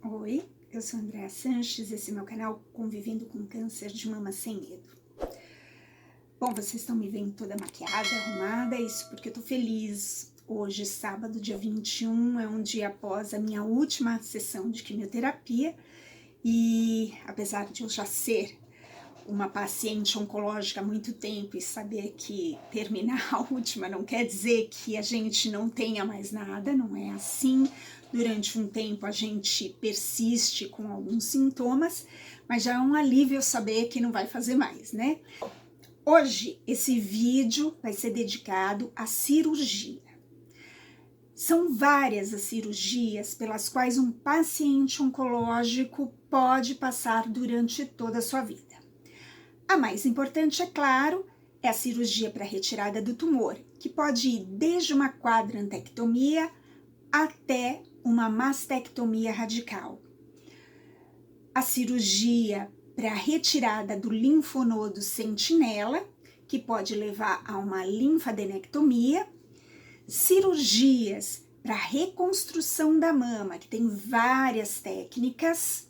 Oi, eu sou Andréa Sanches, esse é meu canal Convivendo com Câncer de Mama Sem Medo. Bom, vocês estão me vendo toda maquiada, arrumada, isso porque eu tô feliz. Hoje, sábado, dia 21, é um dia após a minha última sessão de quimioterapia e apesar de eu já ser uma paciente oncológica há muito tempo e saber que terminar a última não quer dizer que a gente não tenha mais nada, não é assim. Durante um tempo a gente persiste com alguns sintomas, mas já é um alívio saber que não vai fazer mais, né? Hoje esse vídeo vai ser dedicado à cirurgia. São várias as cirurgias pelas quais um paciente oncológico pode passar durante toda a sua vida. A mais importante, é claro, é a cirurgia para retirada do tumor, que pode ir desde uma quadrantectomia até uma mastectomia radical. A cirurgia para retirada do linfonodo sentinela, que pode levar a uma linfadenectomia. Cirurgias para reconstrução da mama, que tem várias técnicas.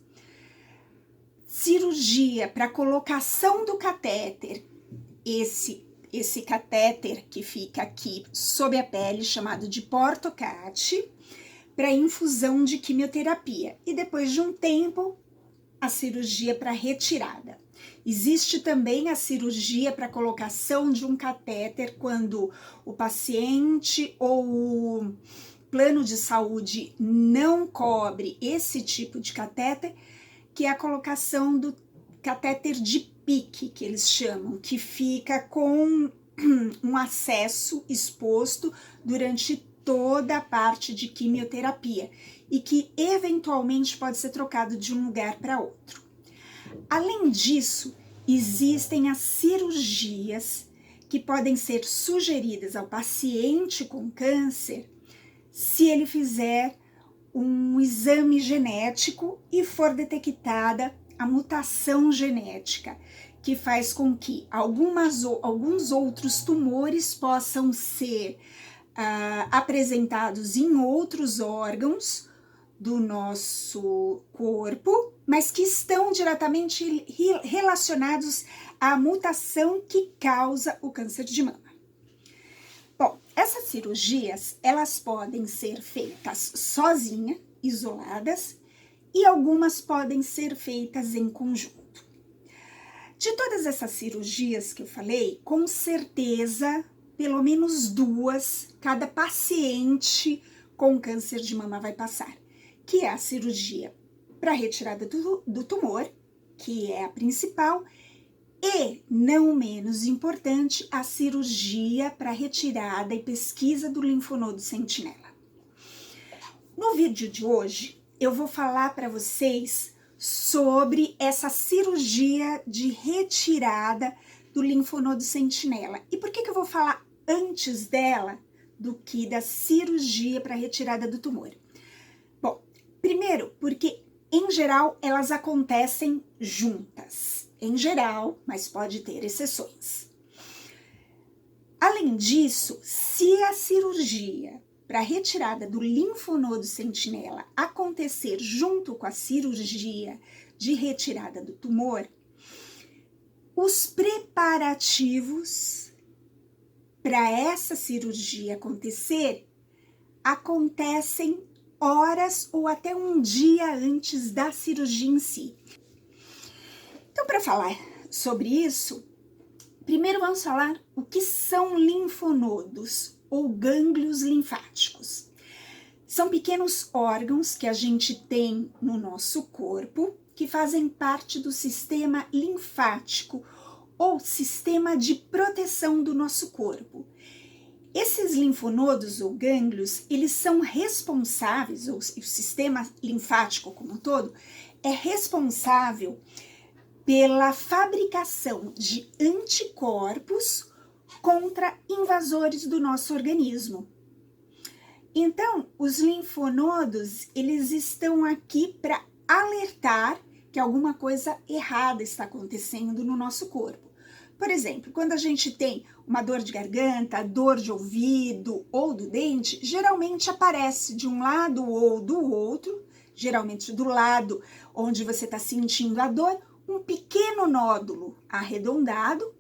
Cirurgia para colocação do catéter, esse catéter que fica aqui sob a pele, chamado de portocate, para infusão de quimioterapia. E depois de um tempo, a cirurgia para retirada. Existe também a cirurgia para colocação de um catéter quando o paciente ou o plano de saúde não cobre esse tipo de catéter, que é a colocação do catéter de pique, que eles chamam, que fica com um acesso exposto durante toda a parte de quimioterapia e que eventualmente pode ser trocado de um lugar para outro. Além disso, existem as cirurgias que podem ser sugeridas ao paciente com câncer se ele fizer um exame genético e for detectada a mutação genética, que faz com que alguns outros tumores possam ser apresentados em outros órgãos do nosso corpo, mas que estão diretamente relacionados à mutação que causa o câncer de mama. Bom, essas cirurgias, elas podem ser feitas sozinha, isoladas, e algumas podem ser feitas em conjunto. De todas essas cirurgias que eu falei, com certeza, pelo menos duas, cada paciente com câncer de mama vai passar, que é a cirurgia para retirada do tumor, que é a principal, e, não menos importante, a cirurgia para retirada e pesquisa do linfonodo sentinela. No vídeo de hoje, eu vou falar para vocês sobre essa cirurgia de retirada do linfonodo sentinela. E por que eu vou falar antes dela do que da cirurgia para retirada do tumor? Bom, primeiro, porque em geral elas acontecem juntas. Em geral, mas pode ter exceções. Além disso, se a cirurgia para retirada do linfonodo sentinela acontecer junto com a cirurgia de retirada do tumor, os preparativos para essa cirurgia acontecer acontecem horas ou até um dia antes da cirurgia em si. Então, para falar sobre isso, primeiro vamos falar o que são linfonodos ou gânglios linfáticos. São pequenos órgãos que a gente tem no nosso corpo que fazem parte do sistema linfático ou sistema de proteção do nosso corpo. Esses linfonodos ou gânglios, eles são responsáveis, ou o sistema linfático como um todo, é responsável pela fabricação de anticorpos contra invasores do nosso organismo. Então, os linfonodos, eles estão aqui para alertar que alguma coisa errada está acontecendo no nosso corpo. Por exemplo, quando a gente tem uma dor de garganta, dor de ouvido ou do dente, geralmente aparece de um lado ou do outro geralmente do lado onde você está sentindo a dor, um pequeno nódulo arredondado,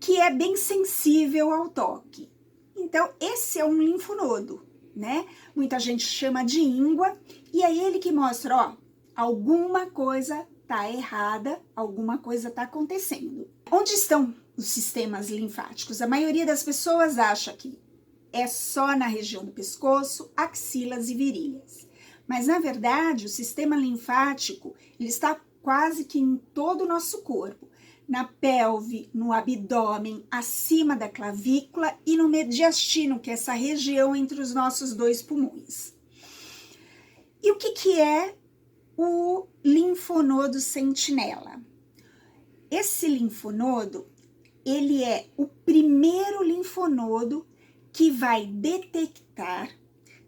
que é bem sensível ao toque. Então, esse é um linfonodo, né? Muita gente chama de íngua, e é ele que mostra, ó, alguma coisa tá errada, alguma coisa tá acontecendo. Onde estão os sistemas linfáticos? A maioria das pessoas acha que é só na região do pescoço, axilas e virilhas. Mas, na verdade, o sistema linfático, ele está quase que em todo o nosso corpo. Na pelve, no abdômen, acima da clavícula e no mediastino, que é essa região entre os nossos dois pulmões. E o que é o linfonodo sentinela? Esse linfonodo, ele é o primeiro linfonodo que vai detectar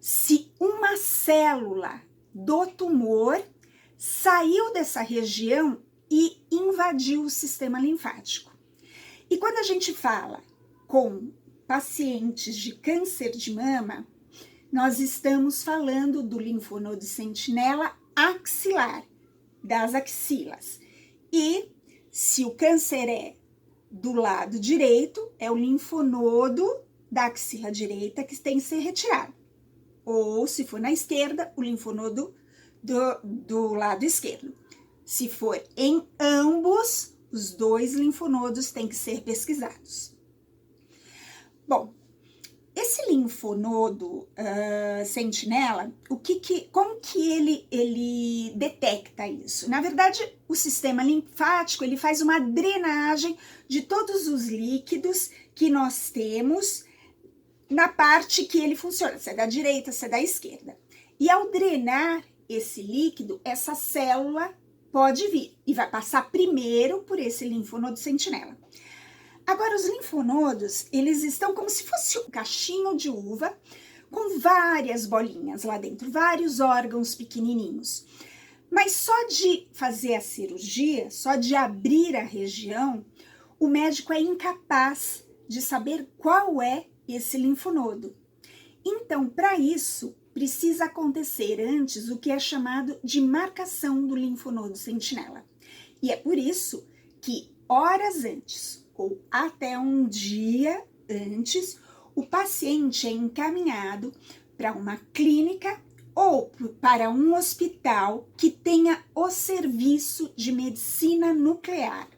se uma célula do tumor saiu dessa região e invadiu o sistema linfático. E quando a gente fala com pacientes de câncer de mama, nós estamos falando do linfonodo sentinela axilar, das axilas. E se o câncer é do lado direito, é o linfonodo da axila direita que tem que ser retirado. Ou, se for na esquerda, o linfonodo do lado esquerdo. Se for em ambos, os dois linfonodos têm que ser pesquisados. Bom, esse linfonodo sentinela, como que ele detecta isso? Na verdade, o sistema linfático, ele faz uma drenagem de todos os líquidos que nós temos na parte que ele funciona, se é da direita, se é da esquerda. E ao drenar esse líquido, essa célula pode vir e vai passar primeiro por esse linfonodo sentinela. Agora, os linfonodos, eles estão como se fosse um cachinho de uva com várias bolinhas lá dentro, vários órgãos pequenininhos. Mas só de fazer a cirurgia, só de abrir a região, o médico é incapaz de saber qual é esse linfonodo. Então, para isso, precisa acontecer antes o que é chamado de marcação do linfonodo sentinela. E é por isso que horas antes ou até um dia antes, o paciente é encaminhado para uma clínica ou para um hospital que tenha o serviço de medicina nuclear.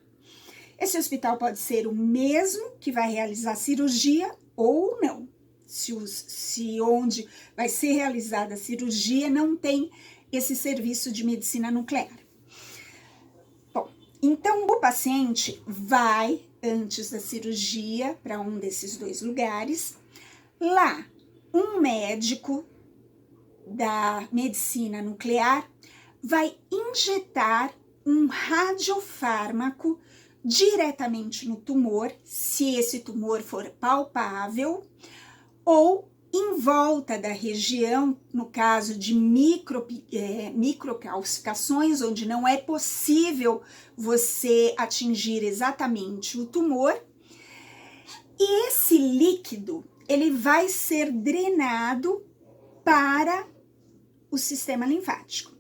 Esse hospital pode ser o mesmo que vai realizar a cirurgia ou não. Se onde vai ser realizada a cirurgia não tem esse serviço de medicina nuclear. Bom, então o paciente vai antes da cirurgia para um desses dois lugares. Lá, um médico da medicina nuclear vai injetar um radiofármaco diretamente no tumor, se esse tumor for palpável, ou em volta da região, no caso de microcalcificações, onde não é possível você atingir exatamente o tumor. E esse líquido, ele vai ser drenado para o sistema linfático.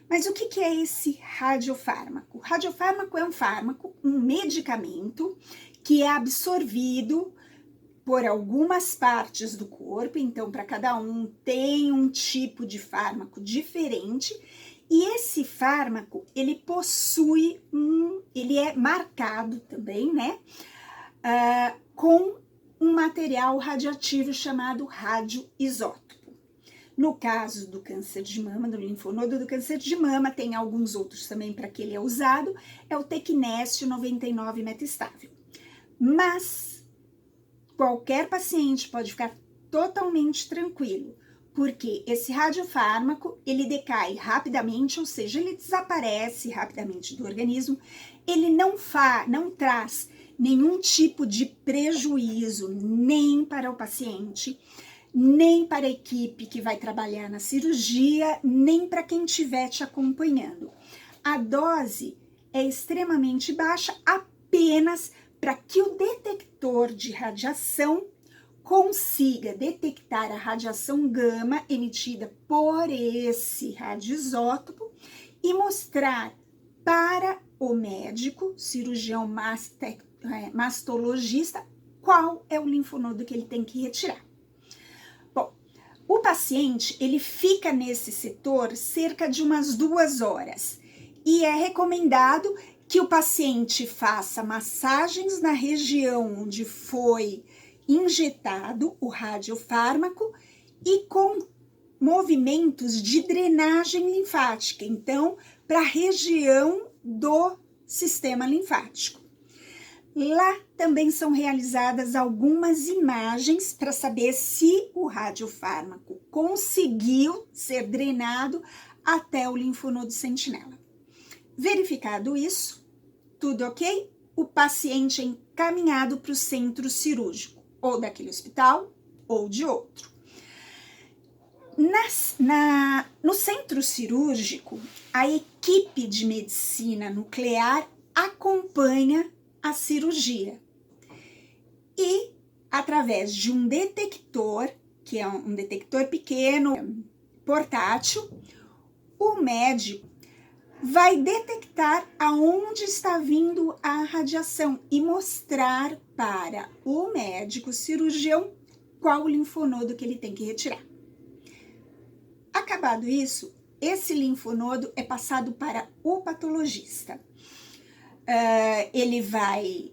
Mas o que é esse radiofármaco? O radiofármaco é um fármaco, um medicamento que é absorvido por algumas partes do corpo, então para cada um tem um tipo de fármaco diferente, e esse fármaco, ele possui ele é marcado também, né, com um material radioativo chamado radioisótopo. No caso do câncer de mama, do linfonodo do câncer de mama, tem alguns outros também para que ele é usado, é o tecnésio 99 metastável. Mas qualquer paciente pode ficar totalmente tranquilo, porque esse radiofármaco, ele decai rapidamente, ou seja, ele desaparece rapidamente do organismo, ele não traz nenhum tipo de prejuízo, nem para o paciente, nem para a equipe que vai trabalhar na cirurgia, nem para quem estiver te acompanhando. A dose é extremamente baixa, apenas para que o detector de radiação consiga detectar a radiação gama emitida por esse radioisótopo e mostrar para o médico, cirurgião mastologista, qual é o linfonodo que ele tem que retirar. Bom, o paciente, ele fica nesse setor cerca de umas 2 horas e é recomendado que o paciente faça massagens na região onde foi injetado o radiofármaco e com movimentos de drenagem linfática, então, para a região do sistema linfático. Lá também são realizadas algumas imagens para saber se o radiofármaco conseguiu ser drenado até o linfonodo sentinela. Verificado isso, tudo ok? O paciente é encaminhado para o centro cirúrgico, ou daquele hospital, ou de outro. No centro cirúrgico, a equipe de medicina nuclear acompanha a cirurgia e, através de um detector, que é um detector pequeno, portátil, o médico vai detectar aonde está vindo a radiação e mostrar para o médico cirurgião qual o linfonodo que ele tem que retirar. Acabado isso, esse linfonodo é passado para o patologista. Ele vai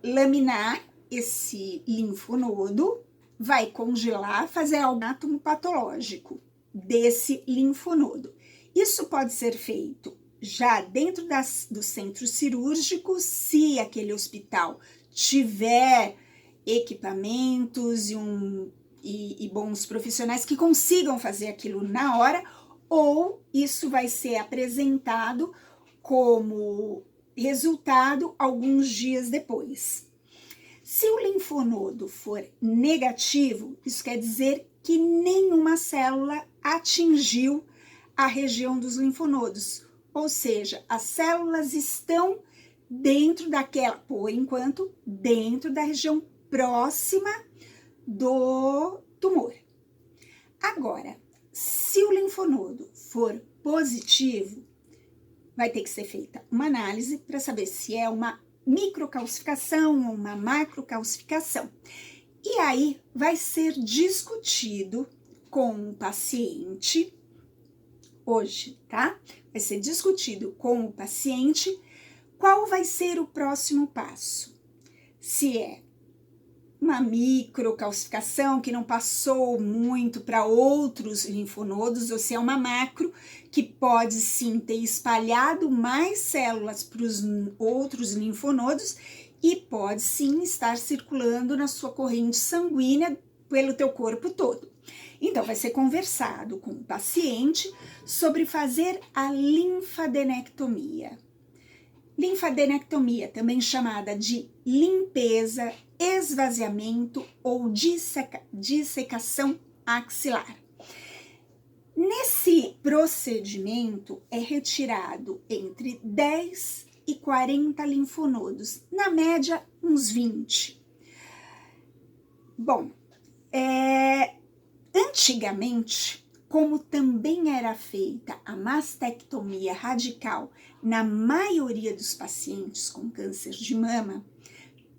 laminar esse linfonodo, vai congelar, fazer algum átomo patológico desse linfonodo. Isso pode ser feito já dentro do centro cirúrgico, se aquele hospital tiver equipamentos e bons profissionais que consigam fazer aquilo na hora, ou isso vai ser apresentado como resultado alguns dias depois. Se o linfonodo for negativo, isso quer dizer que nenhuma célula atingiu a região dos linfonodos, ou seja, as células estão dentro daquela, por enquanto, dentro da região próxima do tumor. Agora, se o linfonodo for positivo, vai ter que ser feita uma análise para saber se é uma microcalcificação ou uma macrocalcificação. E aí vai ser discutido com o paciente, hoje, tá? Vai ser discutido com o paciente qual vai ser o próximo passo. Se é uma microcalcificação que não passou muito para outros linfonodos, ou se é uma macro que pode sim ter espalhado mais células para os outros linfonodos e pode sim estar circulando na sua corrente sanguínea pelo teu corpo todo. Então, vai ser conversado com o paciente sobre fazer a linfadenectomia. Linfadenectomia, também chamada de limpeza, esvaziamento ou dissecação axilar. Nesse procedimento é retirado entre 10 e 40 linfonodos, na média uns 20. Bom, antigamente, como também era feita a mastectomia radical na maioria dos pacientes com câncer de mama,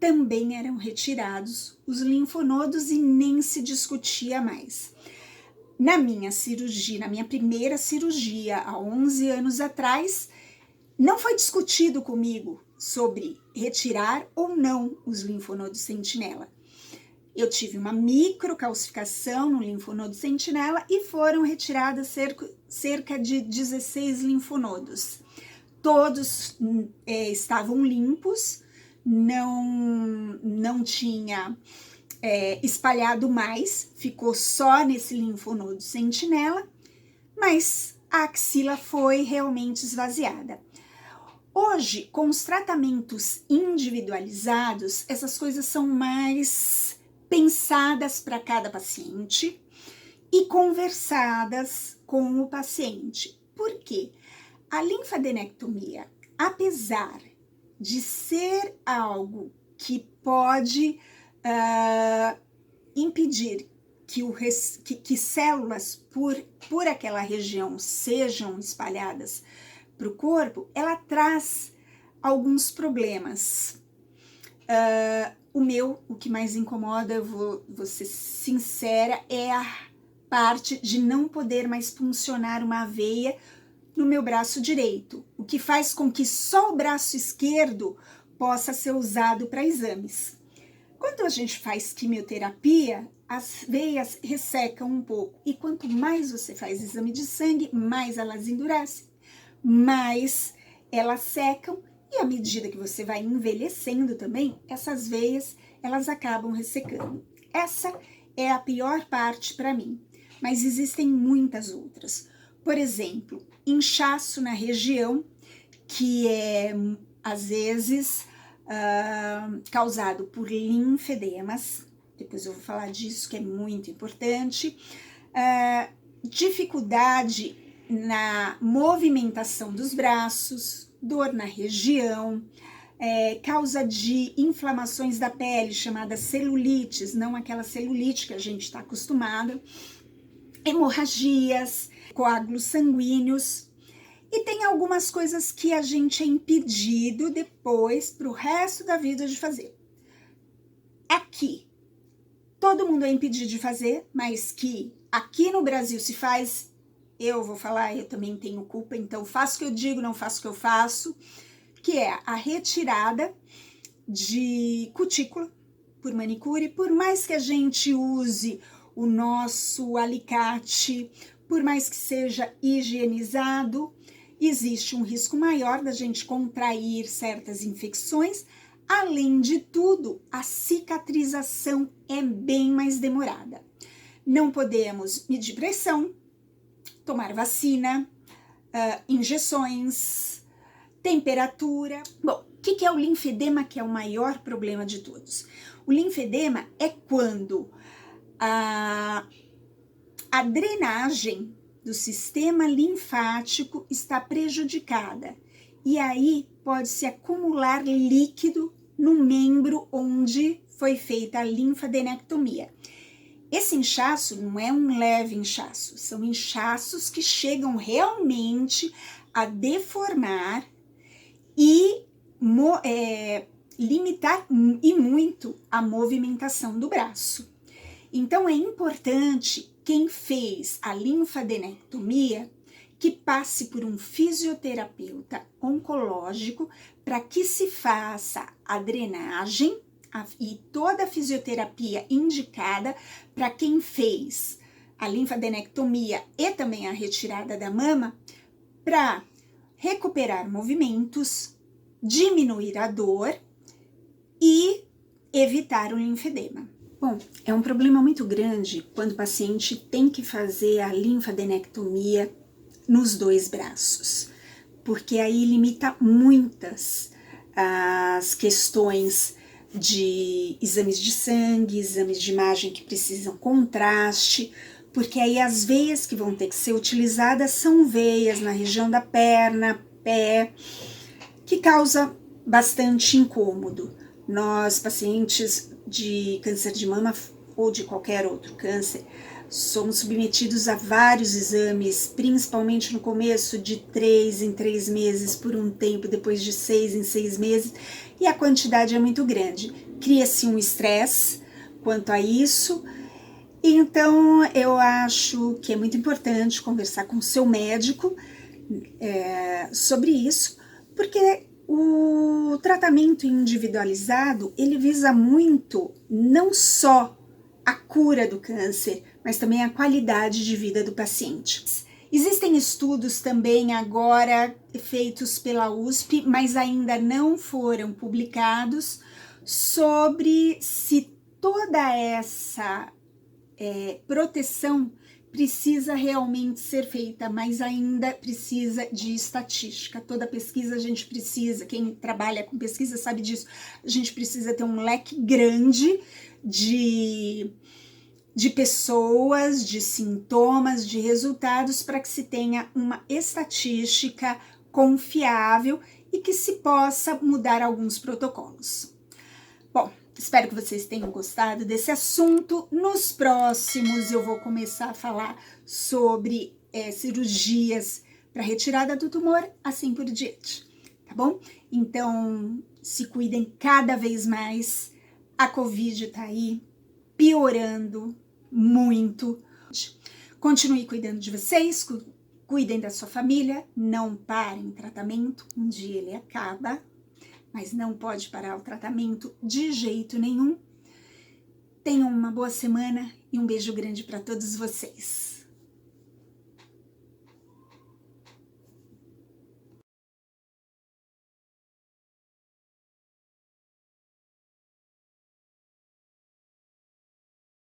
também eram retirados os linfonodos e nem se discutia mais. Na minha cirurgia, na minha primeira cirurgia, há 11 anos atrás, não foi discutido comigo sobre retirar ou não os linfonodos sentinela. Eu tive uma microcalcificação no linfonodo sentinela e foram retiradas cerca de 16 linfonodos. Todos estavam limpos, não tinha espalhado mais, ficou só nesse linfonodo sentinela, mas a axila foi realmente esvaziada. Hoje, com os tratamentos individualizados, essas coisas são mais pensadas para cada paciente e conversadas com o paciente. Por quê? A linfadenectomia, apesar de ser algo que pode impedir que células por aquela região sejam espalhadas para o corpo, ela traz alguns problemas. O que mais incomoda, eu vou ser sincera, é a parte de não poder mais funcionar uma veia no meu braço direito, o que faz com que só o braço esquerdo possa ser usado para exames. Quando a gente faz quimioterapia, as veias ressecam um pouco, e quanto mais você faz exame de sangue, mais elas endurecem, mais elas secam, e à medida que você vai envelhecendo também, essas veias, elas acabam ressecando. Essa é a pior parte para mim, mas existem muitas outras. Por exemplo, inchaço na região, que é, às vezes, causado por linfedemas. Depois eu vou falar disso, que é muito importante. Dificuldade na movimentação dos braços, dor na região, causa de inflamações da pele, chamada celulites, não aquela celulite que a gente está acostumado, hemorragias, coágulos sanguíneos, e tem algumas coisas que a gente é impedido depois, para o resto da vida, de fazer. Aqui, todo mundo é impedido de fazer, mas que aqui no Brasil se faz, eu vou falar, eu também tenho culpa, então faço o que eu digo, não faço o que eu faço, que é a retirada de cutícula por manicure. Por mais que a gente use o nosso alicate, por mais que seja higienizado, existe um risco maior da gente contrair certas infecções. Além de tudo, a cicatrização é bem mais demorada. Não podemos medir pressão, tomar vacina, injeções, temperatura. Bom, o que é o linfedema, que é o maior problema de todos? O linfedema é quando a drenagem do sistema linfático está prejudicada, e aí pode-se acumular líquido no membro onde foi feita a linfadenectomia. Esse inchaço não é um leve inchaço, são inchaços que chegam realmente a deformar e limitar e muito a movimentação do braço. Então é importante, quem fez a linfadenectomia, que passe por um fisioterapeuta oncológico para que se faça a drenagem e toda a fisioterapia indicada para quem fez a linfadenectomia e também a retirada da mama, para recuperar movimentos, diminuir a dor e evitar o linfedema. Bom, é um problema muito grande quando o paciente tem que fazer a linfadenectomia nos dois braços, porque aí limita muitas as questões de exames de sangue, exames de imagem que precisam contraste, porque aí as veias que vão ter que ser utilizadas são veias na região da perna, pé, que causa bastante incômodo. Nós, pacientes de câncer de mama ou de qualquer outro câncer, somos submetidos a vários exames, principalmente no começo, de 3 em 3 meses por um tempo, depois de 6 em 6 meses, e a quantidade é muito grande. Cria-se um estresse quanto a isso, então eu acho que é muito importante conversar com o seu médico sobre isso, porque o tratamento individualizado, ele visa muito não só a cura do câncer, mas também a qualidade de vida do paciente. Existem estudos também agora feitos pela USP, mas ainda não foram publicados, sobre se toda essa proteção precisa realmente ser feita, mas ainda precisa de estatística. Toda pesquisa a gente precisa, quem trabalha com pesquisa sabe disso, a gente precisa ter um leque grande de pessoas, de sintomas, de resultados, para que se tenha uma estatística confiável e que se possa mudar alguns protocolos. Bom, Espero que vocês tenham gostado desse assunto. Nos próximos eu vou começar a falar sobre cirurgias para retirada do tumor, assim por diante, tá bom? Então, se cuidem cada vez mais. A Covid tá aí, piorando muito. Continue cuidando de vocês, cuidem da sua família, não parem o tratamento, um dia ele acaba, mas não pode parar o tratamento de jeito nenhum. Tenham uma boa semana e um beijo grande para todos vocês.